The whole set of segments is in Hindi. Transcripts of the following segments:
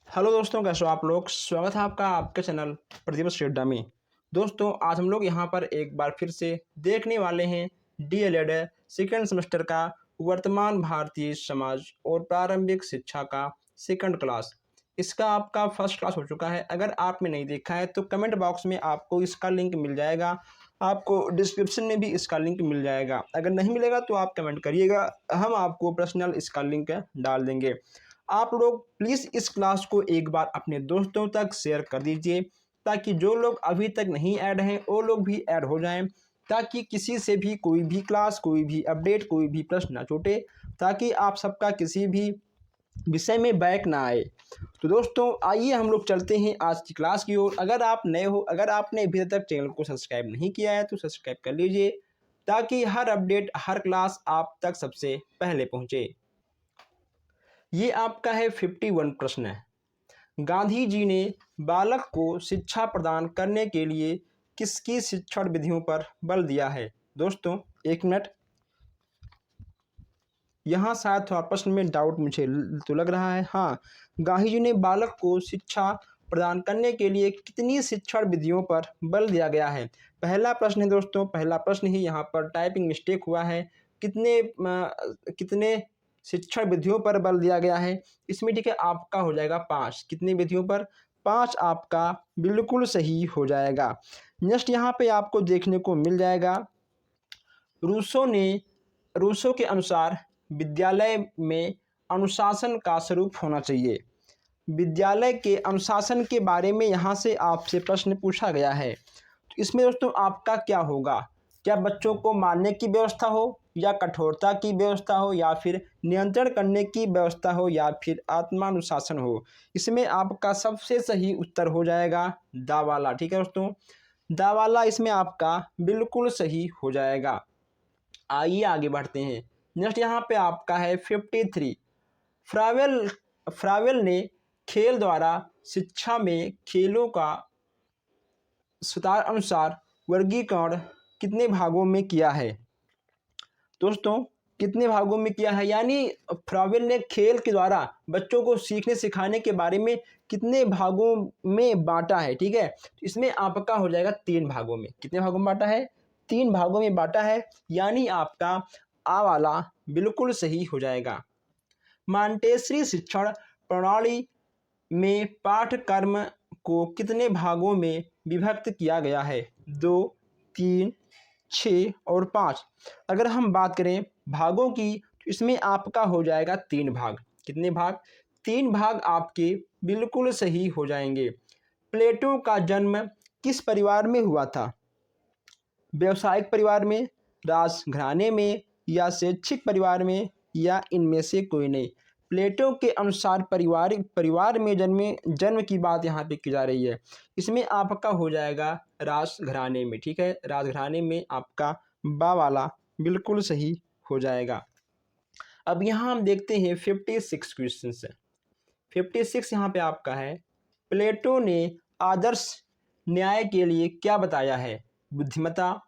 हेलो दोस्तों, कैसे हो आप लोग। स्वागत है आपका आपके चैनल प्रतिभा शेड्डा में। दोस्तों, आज हम लोग यहाँ पर एक बार फिर से देखने वाले हैं डीएलएड सेकेंड सेमेस्टर का वर्तमान भारतीय समाज और प्रारंभिक शिक्षा का सेकंड क्लास। इसका आपका फर्स्ट क्लास हो चुका है। अगर आपने नहीं देखा है तो कमेंट बॉक्स में आपको इसका लिंक मिल जाएगा, आपको डिस्क्रिप्शन में भी इसका लिंक मिल जाएगा। अगर नहीं मिलेगा तो आप कमेंट करिएगा, हम आपको पर्सनल इसका लिंक डाल देंगे। आप लोग प्लीज़ इस क्लास को एक बार अपने दोस्तों तक शेयर कर दीजिए, ताकि जो लोग अभी तक नहीं ऐड हैं वो लोग भी ऐड हो जाएं, ताकि किसी से भी कोई भी क्लास, कोई भी अपडेट, कोई भी प्रश्न ना छूटे, ताकि आप सबका किसी भी विषय में बैक ना आए। तो दोस्तों, आइए हम लोग चलते हैं आज की क्लास की ओर। अगर आप नए हो, अगर आपने अभी तक चैनल को सब्सक्राइब नहीं किया है तो सब्सक्राइब कर लीजिए, ताकि हर अपडेट, हर क्लास आप तक सबसे पहले पहुँचे। ये आपका है 51 प्रश्न है। गांधी जी ने बालक को शिक्षा प्रदान करने के लिए किसकी शिक्षण विधियों पर बल दिया है। दोस्तों, एक मिनट, यहाँ शायद थोड़ा प्रश्न में डाउट मुझे तो लग रहा है। हाँ, गांधी जी ने बालक को शिक्षा प्रदान करने के लिए कितनी शिक्षण विधियों पर बल दिया गया है। पहला प्रश्न है दोस्तों, पहला प्रश्न ही यहाँ पर टाइपिंग मिस्टेक हुआ है। कितने शिक्षण विधियों पर बल दिया गया है, इसमें ठीक है आपका हो जाएगा 5। कितनी विधियों पर? 5 आपका बिल्कुल सही हो जाएगा। नेक्स्ट यहाँ पे आपको देखने को मिल जाएगा, रूसो के अनुसार विद्यालय में अनुशासन का स्वरूप होना चाहिए। विद्यालय के अनुशासन के बारे में यहाँ से आपसे प्रश्न पूछा गया है। तो इसमें दोस्तों आपका क्या होगा? क्या बच्चों को मारने की व्यवस्था हो, या कठोरता की व्यवस्था हो, या फिर नियंत्रण करने की व्यवस्था हो, या फिर आत्मानुशासन हो? इसमें आपका सबसे सही उत्तर हो जाएगा दा वाला। ठीक है दोस्तों, दा वाला इसमें आपका बिल्कुल सही हो जाएगा। आइए आगे बढ़ते हैं। नेक्स्ट यहाँ पे आपका है 53। फ्रावेल ने खेल द्वारा शिक्षा में खेलों का सुधार अनुसार वर्गीकरण कितने भागों में किया है। दोस्तों, कितने भागों में किया है, यानी फ्रावेल ने खेल के द्वारा बच्चों को सीखने सिखाने के बारे में कितने भागों में बांटा है। ठीक है, इसमें आपका हो जाएगा 3 भागों में। कितने भागों में बांटा है? 3 भागों में बांटा है, यानी आपका आ वाला बिल्कुल सही हो जाएगा। मांटेसरी शिक्षण प्रणाली में पाठ्यक्रम को कितने भागों में विभक्त किया गया है? 2, 3, 6 और 5। अगर हम बात करें भागों की, तो इसमें आपका हो जाएगा 3 भाग। कितने भाग? 3 भाग आपके बिल्कुल सही हो जाएंगे। प्लेटो का जन्म किस परिवार में हुआ था? व्यवसायिक परिवार में, राजघराने में, या शैक्षिक परिवार में, या इनमें से कोई नहीं? प्लेटो के अनुसार परिवार में जन्म की बात यहाँ पे की जा रही है। इसमें आपका हो जाएगा राजघराने में। ठीक है, राजघराने में आपका बा वाला बिल्कुल सही हो जाएगा। अब यहाँ हम देखते हैं 56 क्वेश्चन से। 56 यहाँ पे आपका है, प्लेटो ने आदर्श न्याय के लिए क्या बताया है? बुद्धिमत्ता,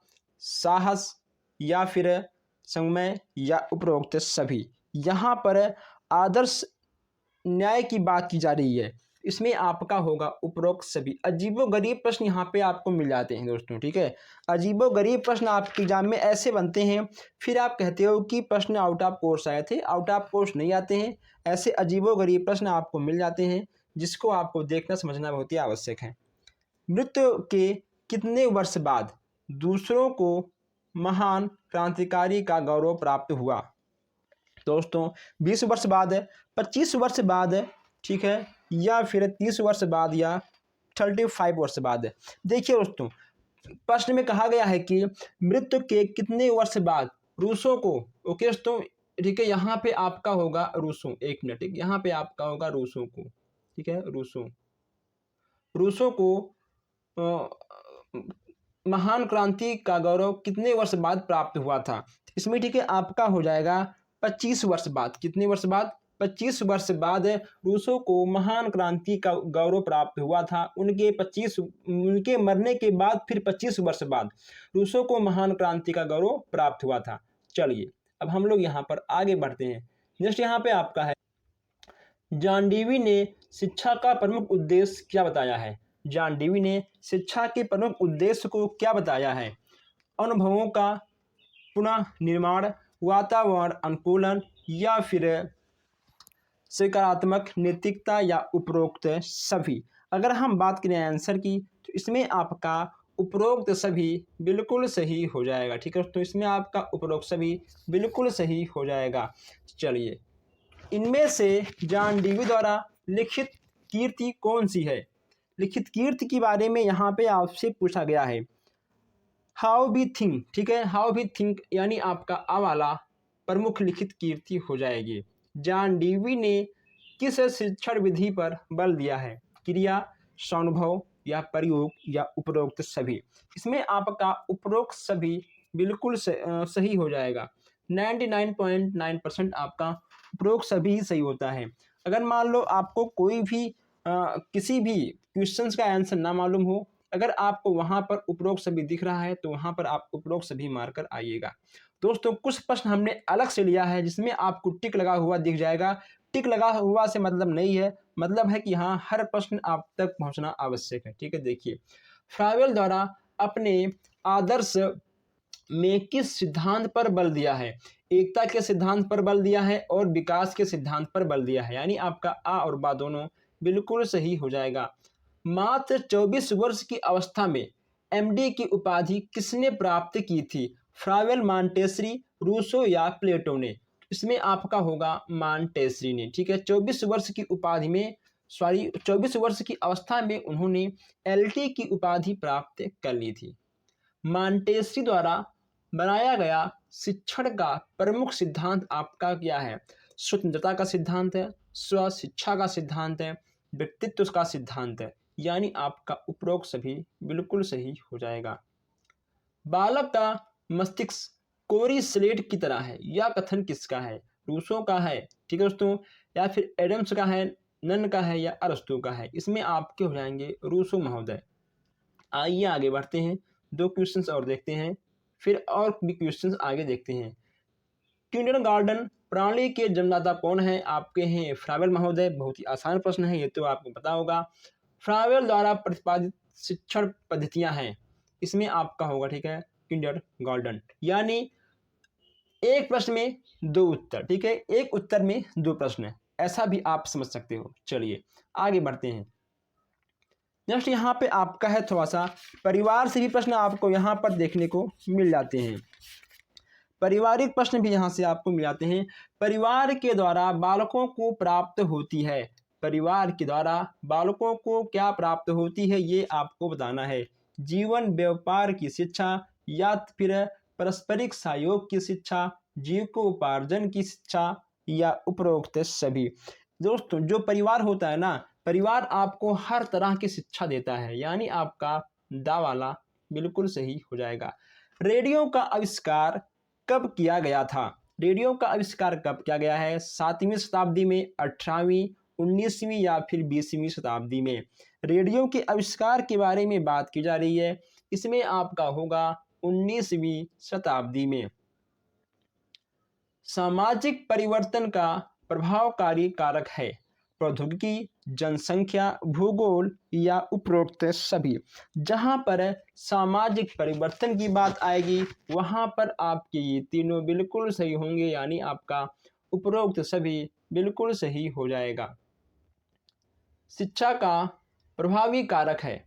साहस, या फिर संयम, या उपरोक्त सभी? यहाँ पर आदर्श न्याय की बात की जा रही है, इसमें आपका होगा उपरोक्त सभी। अजीबोगरीब प्रश्न यहाँ पे आपको मिल जाते हैं दोस्तों। ठीक है, अजीबोगरीब प्रश्न आपके एग्जाम में ऐसे बनते हैं, फिर आप कहते हो कि प्रश्न आउट ऑफ कोर्स आए थे। आउट ऑफ कोर्स नहीं आते हैं, ऐसे अजीबोगरीब प्रश्न आपको मिल जाते हैं, जिसको आपको देखना समझना बहुत ही आवश्यक है। मृत्यु के कितने वर्ष बाद दूसरों को महान क्रांतिकारी का गौरव प्राप्त हुआ? दोस्तों, 20 वर्ष बाद, 25 वर्ष बाद, ठीक है, या फिर 30 वर्ष बाद, या 35 वर्ष बाद? देखिए दोस्तों, प्रश्न में कहा गया है कि मृत्यु के कितने वर्ष बाद रूसों को, ओके दोस्तों, ठीक है, यहाँ पे आपका होगा रूसों। एक मिनट, यहाँ पे आपका होगा रूसों को। ठीक है, रूसों को महान क्रांति का गौरव कितने वर्ष बाद प्राप्त हुआ था? इसमें ठीक है आपका हो जाएगा 25 वर्ष बाद। कितने वर्ष बाद? 25 वर्ष बाद रूसों को महान क्रांति का गौरव प्राप्त हुआ था। उनके मरने के बाद फिर 25 वर्ष बाद रूसों को महान क्रांति का गौरव प्राप्त हुआ था। चलिए अब हम लोग यहाँ पर आगे बढ़ते हैं। नेक्स्ट यहाँ पे आपका है जॉन डीवी ने शिक्षा का प्रमुख उद्देश्य क्या बताया है? जॉन डीवी ने शिक्षा के प्रमुख उद्देश्य को क्या बताया है? अनुभवों का पुनः निर्माण, वातावरण अनुकूलन या फिर सकारात्मक नैतिकता या उपरोक्त सभी। अगर हम बात करें आंसर की तो इसमें आपका उपरोक्त सभी बिल्कुल सही हो जाएगा। ठीक है, तो इसमें आपका उपरोक्त सभी बिल्कुल सही हो जाएगा। चलिए, इनमें से जॉन डीवी द्वारा लिखित कीर्ति कौन सी है? लिखित कीर्ति के बारे में यहाँ पे आपसे पूछा गया है। हाउ वी थिंक, ठीक है, हाउ वी थिंक यानी आपका आ वाला प्रमुख लिखित कीर्ति हो जाएगी। जॉन डीवी ने किस शिक्षण विधि पर बल दिया है? क्रिया, स्वानुभव या प्रयोग या उपरोक्त सभी। इसमें आपका उपरोक्त सभी बिल्कुल सही हो जाएगा। 99.9% आपका उपरोक्त सभी ही सही होता है। अगर मान लो आपको कोई भी किसी भी क्वेश्चंस का आंसर ना मालूम हो, अगर आपको वहाँ पर उपरोक्त सभी दिख रहा है तो वहाँ पर आप उपरोक्त सभी मारकर आइएगा। दोस्तों, कुछ प्रश्न हमने अलग से लिया है जिसमें आपको टिक लगा हुआ दिख जाएगा। टिक लगा हुआ से मतलब नहीं है, मतलब है कि हाँ, हर प्रश्न आप तक पहुँचना आवश्यक है। ठीक है, देखिए, फ्रावेल द्वारा अपने आदर्श में किस सिद्धांत पर बल दिया है? एकता के सिद्धांत पर बल दिया है और विकास के सिद्धांत पर बल दिया है, यानी आपका आ और बा दोनों बिल्कुल सही हो जाएगा। मात्र 24 वर्ष की अवस्था में एमडी की उपाधि किसने प्राप्त की थी? फ्रावेल, मॉन्टेसरी, रूसो या प्लेटो ने? इसमें आपका होगा मॉन्टेसरी ने। ठीक है, 24 वर्ष की उपाधि में 24 वर्ष की अवस्था में उन्होंने एलटी की उपाधि प्राप्त कर ली थी। मॉन्टेसरी द्वारा बनाया गया शिक्षण का प्रमुख सिद्धांत आपका क्या है? स्वतंत्रता का सिद्धांत है, स्व शिक्षा का सिद्धांत है, व्यक्तित्व का सिद्धांत है, यानी आपका उपरोक्त सभी बिल्कुल सही हो जाएगा। बालक का मस्तिष्क कोरी स्लेट की तरह है, यह कथन किसका है? रूसो का है, ठीक है दोस्तों, या फिर एडम्स का है, नन का है या अरस्तु का है? इसमें आपके हो जाएंगे रूसो महोदय। आइए आगे बढ़ते हैं, 2 क्वेश्चंस और देखते हैं, फिर और भी क्वेश्चंस आगे देखते हैं। किंडरगार्टन प्रणाली के जन्मदाता कौन है? आपके हैं फ्रावेल महोदय। बहुत ही आसान प्रश्न है, ये तो आपको पता होगा। फ्रावेल द्वारा प्रतिपादित शिक्षण पद्धतियां हैं, इसमें आपका होगा, ठीक है, किंडरगार्टन, यानी एक प्रश्न में 2 उत्तर। ठीक है, एक उत्तर में 2 प्रश्न, ऐसा भी आप समझ सकते हो। चलिए आगे बढ़ते हैं। नेक्स्ट यहाँ पे आपका है थोड़ा सा परिवार से भी प्रश्न आपको यहाँ पर देखने को मिल जाते हैं। पारिवारिक प्रश्न भी यहाँ से आपको मिल जाते हैं। परिवार के द्वारा बालकों को प्राप्त होती है, परिवार के द्वारा बालकों को क्या प्राप्त होती है, ये आपको बताना है। जीवन व्यापार की शिक्षा या फिर पारस्परिक सहयोग की शिक्षा, जीविकोपार्जन की शिक्षा या उपरोक्त सभी। दोस्तों, जो परिवार होता है ना, परिवार आपको हर तरह की शिक्षा देता है, यानी आपका दा वाला बिल्कुल सही हो जाएगा। रेडियो का आविष्कार कब किया गया था? रेडियो का आविष्कार कब किया गया है? 7वीं शताब्दी में, 18वीं, 19वीं या फिर 20वीं शताब्दी में? रेडियो के आविष्कार के बारे में बात की जा रही है, इसमें आपका होगा 19वीं शताब्दी में। सामाजिक परिवर्तन का प्रभावकारी कारक है? प्रौद्योगिकी, जनसंख्या, भूगोल या उपरोक्त सभी। जहां पर सामाजिक परिवर्तन की बात आएगी वहां पर आपके ये तीनों बिल्कुल सही होंगे, यानी आपका उपरोक्त सभी बिल्कुल सही हो जाएगा। शिक्षा का प्रभावी कारक है,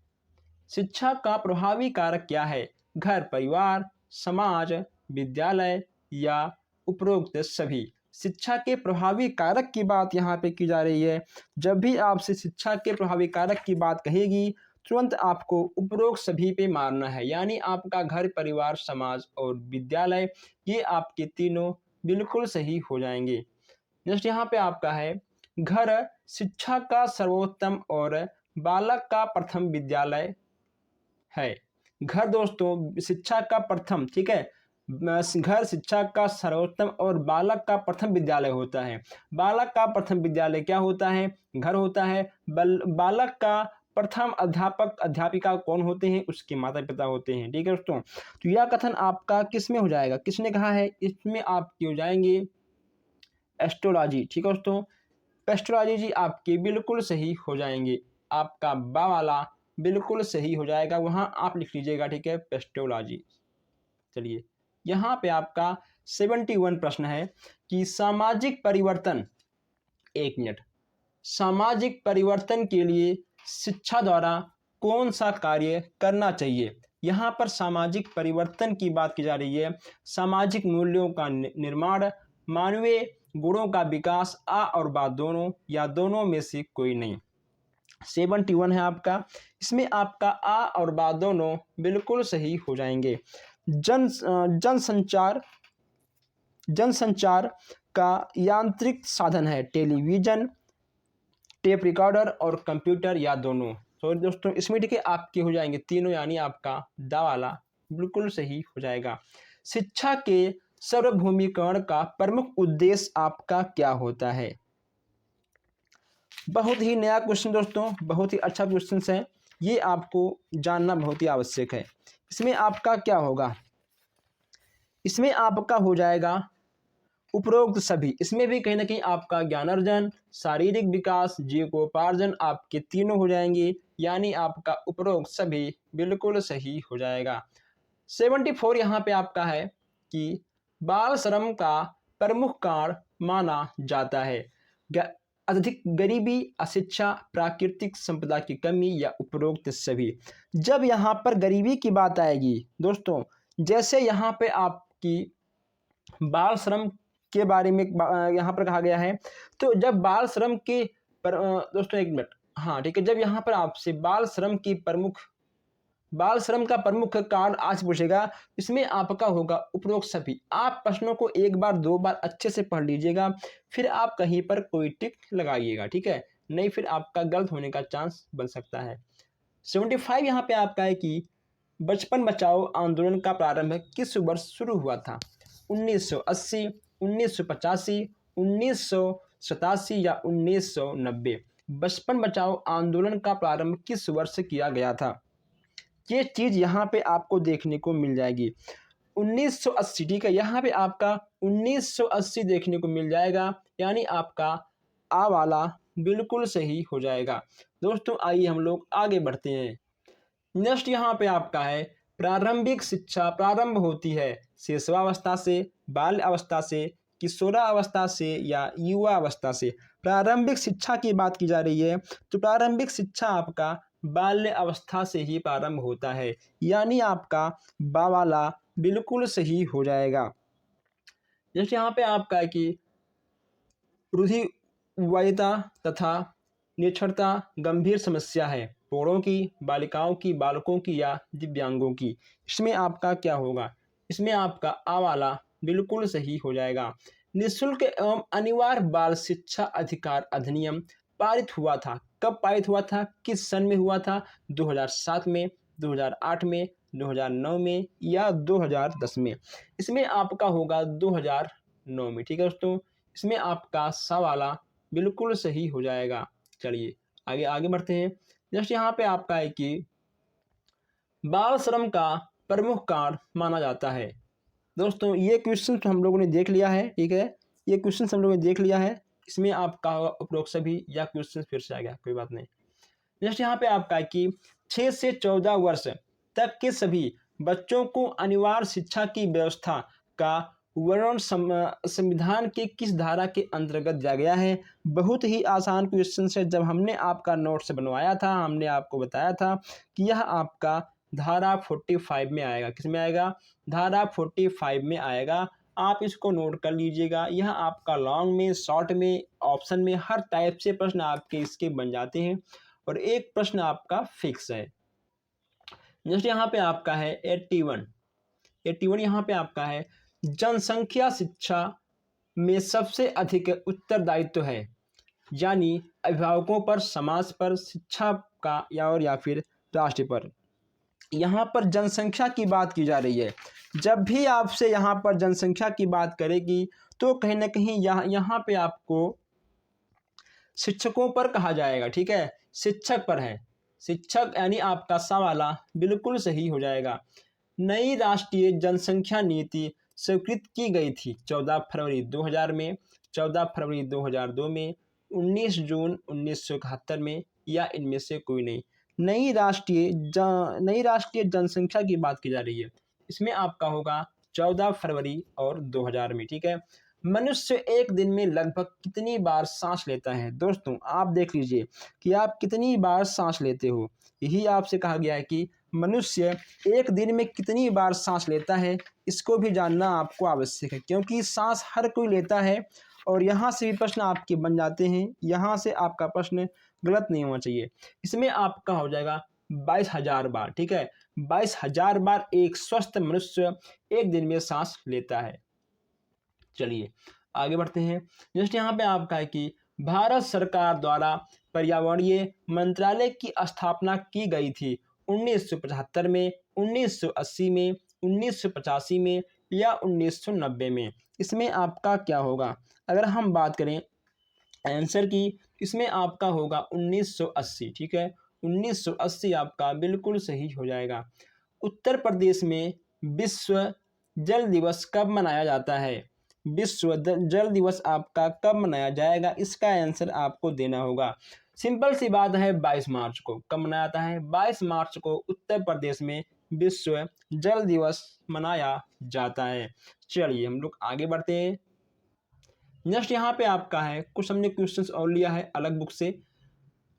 शिक्षा का प्रभावी कारक क्या है? घर, परिवार, समाज, विद्यालय या उपरोक्त सभी। शिक्षा के प्रभावी कारक की बात यहाँ पे की जा रही है। जब भी आपसे शिक्षा के प्रभावी कारक की बात कहेगी तुरंत आपको उपरोक्त सभी पे मारना है, यानी आपका घर, परिवार, समाज और विद्यालय, ये आपके तीनों बिल्कुल सही हो जाएंगे। नेक्स्ट यहाँ पे आपका है, घर शिक्षा का सर्वोत्तम और बालक का प्रथम विद्यालय है। घर दोस्तों शिक्षा का प्रथम, ठीक है, घर शिक्षा का सर्वोत्तम और बालक का प्रथम विद्यालय होता है। बालक का प्रथम विद्यालय क्या होता है? घर होता है। बालक का प्रथम अध्यापक अध्यापिका कौन होते हैं? उसके माता पिता होते हैं। ठीक है दोस्तों, तो यह कथन आपका किस में हो जाएगा? किसने कहा है? इसमें आपके हो जाएंगे एस्ट्रोलॉजी। ठीक है दोस्तों, पेस्टोलॉजी जी आपके बिल्कुल सही हो जाएंगे, आपका बा वाला बिल्कुल सही हो जाएगा, वहाँ आप लिख लीजिएगा, ठीक है, पेस्टोलॉजी। चलिए यहाँ पे आपका 71 प्रश्न है कि सामाजिक परिवर्तन, एक मिनट, सामाजिक परिवर्तन के लिए शिक्षा द्वारा कौन सा कार्य करना चाहिए। यहाँ पर सामाजिक परिवर्तन की बात की जा रही है, सामाजिक मूल्यों का निर्माण, मानवीय गुणों का विकास, आ और बा दोनों या दोनों में से कोई नहीं। 71 है आपका, इसमें आपका आ और बा दोनों बिल्कुल सही हो जाएंगे। जनसंचार जनसंचार का यांत्रिक साधन है टेलीविज़न, टेप रिकॉर्डर और कंप्यूटर या दोनों। तो दोस्तों इसमें ठीक है आपके हो जाएंगे तीनों, यानी आपका दा वाला बिल्कुल सही हो जाएगा। शिक्षा के सार्वभौमिकरण का प्रमुख उद्देश्य आपका क्या होता है। बहुत ही नया क्वेश्चन दोस्तों, बहुत ही अच्छा क्वेश्चन है, ये आपको जानना बहुत ही आवश्यक है। इसमें आपका क्या होगा, इसमें आपका हो जाएगा उपरोक्त सभी। इसमें भी कहीं ना कहीं आपका ज्ञानार्जन, शारीरिक विकास, जीविकोपार्जन आपके तीनों हो जाएंगे, यानी आपका उपरोक्त सभी बिल्कुल सही हो जाएगा। 74 यहाँ पे आपका है कि बाल श्रम का प्रमुख कारण माना जाता है अधिक गरीबी, अशिक्षा, प्राकृतिक संपदा की कमी या उपरोक्त सभी। जब यहाँ पर गरीबी की बात आएगी दोस्तों, जैसे यहाँ पे आपकी बाल श्रम के बारे में यहाँ पर कहा गया है, तो जब बाल श्रम के पर दोस्तों एक मिनट, हाँ ठीक है, जब यहाँ पर आपसे बाल श्रम का प्रमुख कारण आज पूछेगा, इसमें आपका होगा उपरोक्त सभी। आप प्रश्नों को एक बार दो बार अच्छे से पढ़ लीजिएगा, फिर आप कहीं पर कोई टिक लगाइएगा, ठीक है, नहीं फिर आपका गलत होने का चांस बन सकता है। 75 यहाँ पे आपका है कि बचपन बचाओ आंदोलन का प्रारंभ किस वर्ष शुरू हुआ था। 1980, 1985, 1987 या 1990। बचपन बचाओ आंदोलन का प्रारंभ किस वर्ष किया गया था, ये चीज़ यहाँ पे आपको देखने को मिल जाएगी। 1980, ठीक है, यहाँ पे आपका 1980 देखने को मिल जाएगा, यानी आपका आ वाला बिल्कुल सही हो जाएगा। दोस्तों आइए हम लोग आगे बढ़ते हैं। नेक्स्ट यहाँ पे आपका है प्रारंभिक शिक्षा प्रारंभ होती है शिशुवावस्था से, बाल अवस्था से, किशोरावस्था से या युवा अवस्था से। प्रारंभिक शिक्षा की बात की जा रही है, तो प्रारंभिक शिक्षा आपका बाल्य अवस्था से ही प्रारंभ होता है, यानी आपका बा वाला बिल्कुल सही हो जाएगा। जैसे यहाँ पे आपका है कि रूढ़िवादिता तथा निरक्षरता गंभीर समस्या है प्रौढ़ों की, बालिकाओं की, बालकों की या दिव्यांगों की। इसमें आपका क्या होगा, इसमें आपका आ वाला बिल्कुल सही हो जाएगा। निःशुल्क एवं अनिवार्य बाल शिक्षा अधिकार अधिनियम पारित हुआ था, कब पारित हुआ था, किस सन में हुआ था, 2007 में, 2008 में, 2009 में या 2010 में। इसमें आपका होगा 2009 में, ठीक है दोस्तों, इसमें आपका सा वाला बिल्कुल सही हो जाएगा। चलिए आगे आगे बढ़ते हैं। जैसे यहाँ पे आपका है कि बाल श्रम का प्रमुख कारण माना जाता है। दोस्तों ये क्वेश्चन हम लोगों ने देख लिया है, ठीक है, ये क्वेश्चन हम लोगों ने देख लिया है, इसमें आपका उपरोक्त सभी या क्वेश्चन फिर से आ गया, कोई बात नहीं। जैसे यहाँ पे आपका है कि 6 से 14 वर्ष तक के सभी बच्चों को अनिवार्य शिक्षा की व्यवस्था का वर्णन संविधान के किस धारा के अंतर्गत दिया गया है। बहुत ही आसान क्वेश्चन है, जब हमने आपका नोट्स बनवाया था हमने आपको बताया था कि यह आपका धारा 45 में आएगा। किस में आएगा, धारा 45 में आएगा। आप इसको नोट कर लीजिएगा, यह आपका लॉन्ग में, शॉर्ट में, ऑप्शन में हर टाइप से प्रश्न आपके इसके बन जाते हैं और एक प्रश्न आपका फिक्स है। जैसे यहाँ पे आपका है 81 यहाँ पे आपका है जनसंख्या शिक्षा में सबसे अधिक उत्तरदायित्व है, यानी अभिभावकों पर, समाज पर, शिक्षा का या फिर राष्ट्र पर। यहाँ पर जनसंख्या की बात की जा रही है। जब भी आपसे यहाँ पर जनसंख्या की बात करेगी तो कहीं ना कहीं यहाँ पे आपको शिक्षकों पर कहा जाएगा, ठीक है, शिक्षक पर है, शिक्षक यानी आपका सा वाला बिल्कुल सही हो जाएगा। नई राष्ट्रीय जनसंख्या नीति स्वीकृत की गई थी 14 फरवरी 2000 में, 14 फरवरी 2002 में, 19 जून 1971 में, या इनमें से कोई नहीं। नई राष्ट्रीय जनसंख्या की बात की जा रही है, इसमें आपका होगा 14 फरवरी और 2000 में, ठीक है। मनुष्य एक दिन में लगभग कितनी बार सांस लेता है? दोस्तों आप देख लीजिए कि आप कितनी बार सांस लेते हो। यही आपसे कहा गया है कि मनुष्य एक दिन में कितनी बार सांस लेता है, इसको भी जानना आपको आवश्यक है, क्योंकि सांस हर कोई लेता है। और यहाँ से भी प्रश्न आपके बन जाते हैं, यहाँ से आपका प्रश्न गलत नहीं होना चाहिए। इसमें आपका हो जाएगा 22,000 बार, ठीक है। 22,000 बार एक स्वस्थ मनुष्य एक दिन में सांस लेता है। चलिए आगे बढ़ते हैं। जस्ट यहाँ पे आपका है कि भारत सरकार द्वारा पर्यावरणीय मंत्रालय की स्थापना की गई थी 1975 में, 1980 में, 1985 में, या 1990 में। इसमें आपका क्या होगा? अगर हम बात करें आंसर की, इसमें आपका होगा 1980, ठीक है। 1980 आपका बिल्कुल सही हो जाएगा। उत्तर प्रदेश में विश्व जल दिवस कब मनाया जाता है? विश्व जल दिवस आपका कब मनाया जाएगा, इसका आंसर आपको देना होगा। सिंपल सी बात है, 22 मार्च को। कब मनाया जाता है? 22 मार्च को उत्तर प्रदेश में विश्व जल दिवस मनाया जाता है। चलिए हम लोग आगे बढ़ते हैं। नेक्स्ट यहाँ पे आपका है, कुछ हमने क्वेश्चंस और लिया है अलग बुक से।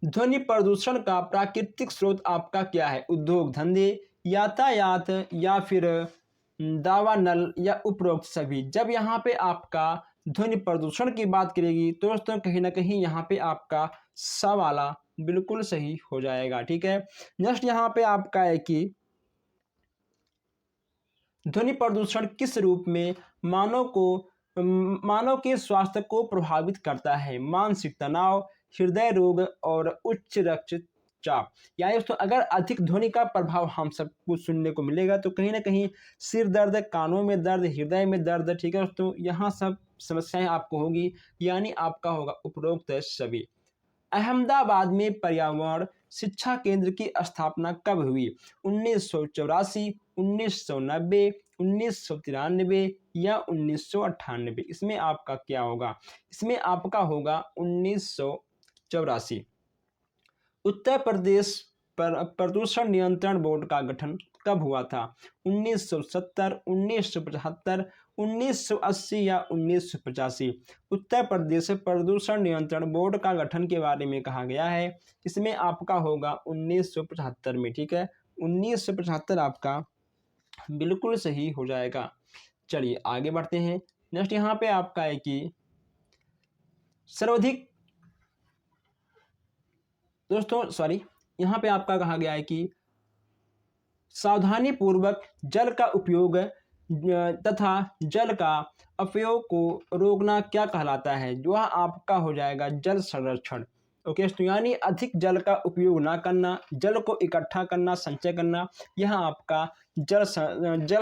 ध्वनि प्रदूषण का प्राकृतिक स्रोत आपका क्या है? उद्योग धंधे, यातायात, या फिर दावा नल, या उपरोक्त सभी। जब यहाँ पे आपका ध्वनि प्रदूषण की बात करेगी तो दोस्तों कहीं ना कहीं यहाँ पे आपका स वाला बिल्कुल सही हो जाएगा, ठीक है। नेक्स्ट यहाँ पे आपका है कि ध्वनि प्रदूषण किस रूप में मानव के स्वास्थ्य को प्रभावित करता है? मानसिक तनाव, हृदय रोग, और उच्च रक्तचाप। यानी दोस्तों अगर अधिक ध्वनि का प्रभाव हम सबको सुनने को मिलेगा तो कहीं ना कहीं सिर दर्द, कानों में दर्द, हृदय में दर्द, ठीक है दोस्तों, यहाँ सब समस्याएं आपको होगी। यानी आपका होगा उपरोक्त सभी। अहमदाबाद में पर्यावरण शिक्षा केंद्र की स्थापना कब हुई? 1984, 1990, 1993, या 1998। इसमें आपका क्या होगा? इसमें आपका होगा 1984। उत्तर प्रदेश प्रदूषण नियंत्रण बोर्ड का गठन कब हुआ था? 1970, 1975, 1980, या 1985। उत्तर प्रदेश प्रदूषण नियंत्रण बोर्ड का गठन के बारे में कहा गया है, इसमें आपका होगा 1975 में, ठीक है। 1975 आपका बिल्कुल सही हो जाएगा। चलिए आगे बढ़ते हैं। नेक्स्ट यहाँ पे आपका है कि सर्वाधिक दोस्तों सॉरी, यहाँ पे आपका कहा गया है कि सावधानी पूर्वक जल का उपयोग तथा जल का अपव्यय को रोकना क्या कहलाता है? जो आपका हो जाएगा जल संरक्षण। ओके तो यानी अधिक जल का उपयोग ना करना, जल को इकट्ठा करना, संचय करना, यह आपका जल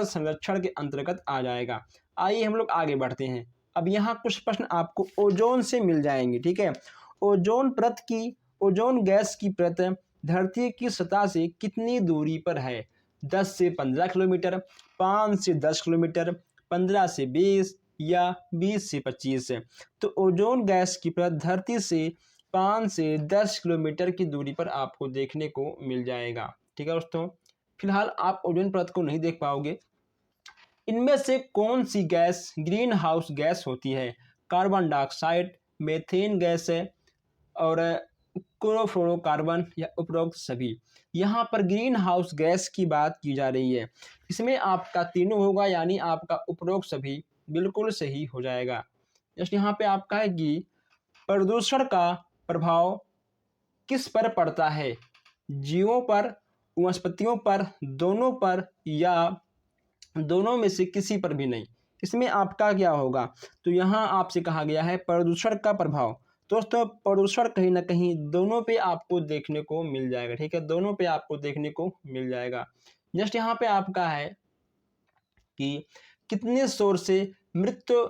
संरक्षण के अंतर्गत आ जाएगा। आइए हम लोग आगे बढ़ते हैं। अब यहाँ कुछ प्रश्न आपको ओजोन से मिल जाएंगे, ठीक है। ओजोन गैस की परत धरती की सतह से कितनी दूरी पर है? 10 से 15 किलोमीटर, 5 से 10 किलोमीटर, 15 से 20, या 20 से 25। तो ओजोन गैस की परत धरती से 5 से 10 किलोमीटर की दूरी पर आपको देखने को मिल जाएगा, ठीक है दोस्तों। फिलहाल आप ओजोन परत को नहीं देख पाओगे। इनमें से कौन सी गैस ग्रीन हाउस गैस होती है? कार्बन डाइऑक्साइड, मीथेन गैस है, और क्लोरोफ्लोरोकार्बन, या उपरोक्त सभी। यहाँ पर ग्रीन हाउस गैस की बात की जा रही है, इसमें आपका तीनों होगा, यानी आपका उपरोक्त सभी बिल्कुल सही हो जाएगा। जस्ट यहाँ पे आपका है कि प्रदूषण का प्रभाव किस पर पड़ता है? जीवों पर, वनस्पतियों पर, दोनों पर, या दोनों में से किसी पर भी नहीं। इसमें आपका क्या होगा? तो यहाँ आपसे कहा गया है प्रदूषण का प्रभाव। दोस्तों प्रदूषण कहीं ना कहीं दोनों पे आपको देखने को मिल जाएगा, ठीक है, दोनों पे आपको देखने को मिल जाएगा। नेक्स्ट यहाँ पे आपका है कि कितने शोर से मृत्यु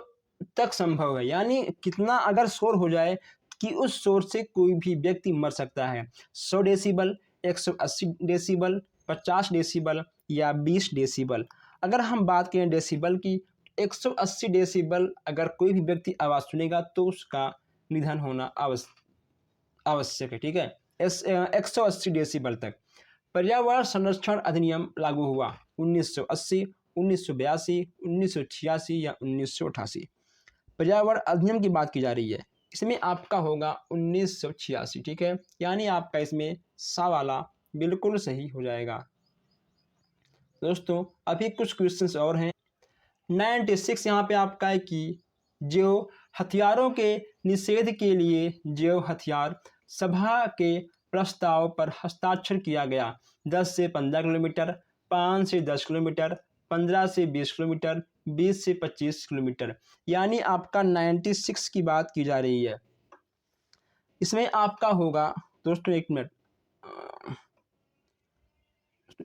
तक संभव है? यानी कितना अगर शोर हो जाए कि उस शोर से कोई भी व्यक्ति मर सकता है? 100 डेसिबल, 180 डेसिबल, 50 डेसिबल, या 20 डेसिबल। अगर हम बात करें डेसिबल की, 180 डेसिबल अगर कोई भी व्यक्ति आवाज़ सुनेगा तो उसका निधन होना आवश्यक है। ठीक है, 180 डेसिबल तक। पर्यावरण संरक्षण अधिनियम लागू हुआ 1980, 1982, 1986 या 1988। पर्यावरण अधिनियम की बात की जा रही है, इसमें आपका होगा 1986। ठीक है, यानी आपका इसमें सा वाला बिल्कुल सही हो जाएगा। दोस्तों अभी कुछ क्वेश्चंस और हैं। 96 यहाँ पे आपका है कि जो हथियारों के निषेध के लिए जो हथियार सभा के प्रस्ताव पर हस्ताक्षर किया गया 10 से 15 किलोमीटर, 5 से 10 किलोमीटर, 15 से 20 किलोमीटर, 20 से 25 किलोमीटर, यानी आपका 96 की बात की जा रही है। इसमें आपका होगा दोस्तों, एक मिनट,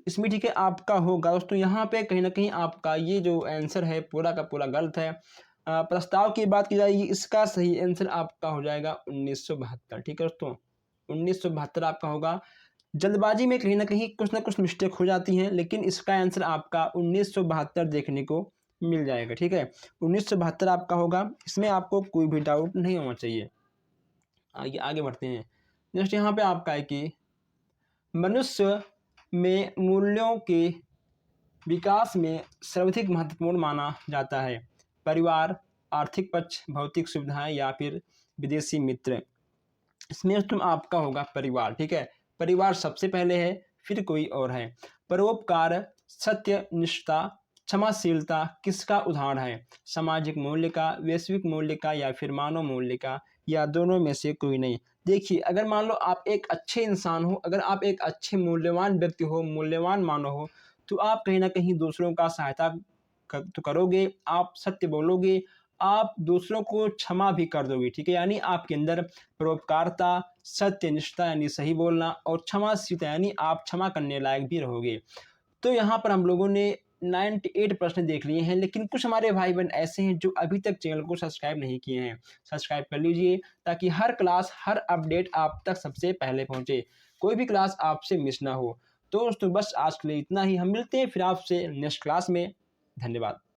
इसमें ठीक है आपका होगा दोस्तों, यहाँ पे कहीं ना कहीं आपका ये जो आंसर है पूरा का पूरा गलत है। प्रस्ताव की बात की जाएगी, इसका सही आंसर आपका हो जाएगा 1972। ठीक है दोस्तों, 1972 आपका होगा। जल्दबाजी में कहीं ना कुछ मिस्टेक हो जाती हैं, लेकिन इसका आंसर आपका 1972 देखने को मिल जाएगा। ठीक है, 1972 आपका होगा, इसमें आपको कोई भी डाउट नहीं होना चाहिए। आगे बढ़ते हैं। नेक्स्ट यहाँ पे आपका है कि मनुष्य में मूल्यों के विकास में सर्वाधिक महत्वपूर्ण माना जाता है परिवार, आर्थिक पक्ष, भौतिक सुविधाएं या फिर विदेशी मित्र। इसमें तुम आपका होगा परिवार। ठीक है, परिवार सबसे पहले है, फिर कोई और है। परोपकार, सत्यनिष्ठा, क्षमाशीलता किसका उदाहरण है? सामाजिक मूल्य का, वैश्विक मूल्य का या फिर मानव मूल्य का, या दोनों में से कोई नहीं। देखिए, अगर मान लो आप एक अच्छे इंसान हो, अगर आप एक अच्छे मूल्यवान व्यक्ति हो, मूल्यवान मानव हो, तो आप कहीं ना कहीं दूसरों का सहायता तो करोगे, आप सत्य बोलोगे, आप दूसरों को क्षमा भी कर दोगे। ठीक है, यानी आपके अंदर परोपकारता, सत्यनिष्ठा यानी सही बोलना, और क्षमाशीलता यानी आप क्षमा करने लायक भी रहोगे। तो यहाँ पर हम लोगों ने 98 प्रश्न देख लिए हैं, लेकिन कुछ हमारे भाई बहन ऐसे हैं जो अभी तक चैनल को सब्सक्राइब नहीं किए हैं। सब्सक्राइब कर लीजिए ताकि हर क्लास, हर अपडेट आप तक सबसे पहले पहुँचे, कोई भी क्लास आपसे मिस ना हो। तो दोस्तों बस आज के लिए इतना ही, हम मिलते हैं फिर आपसे नेक्स्ट क्लास में। धन्यवाद।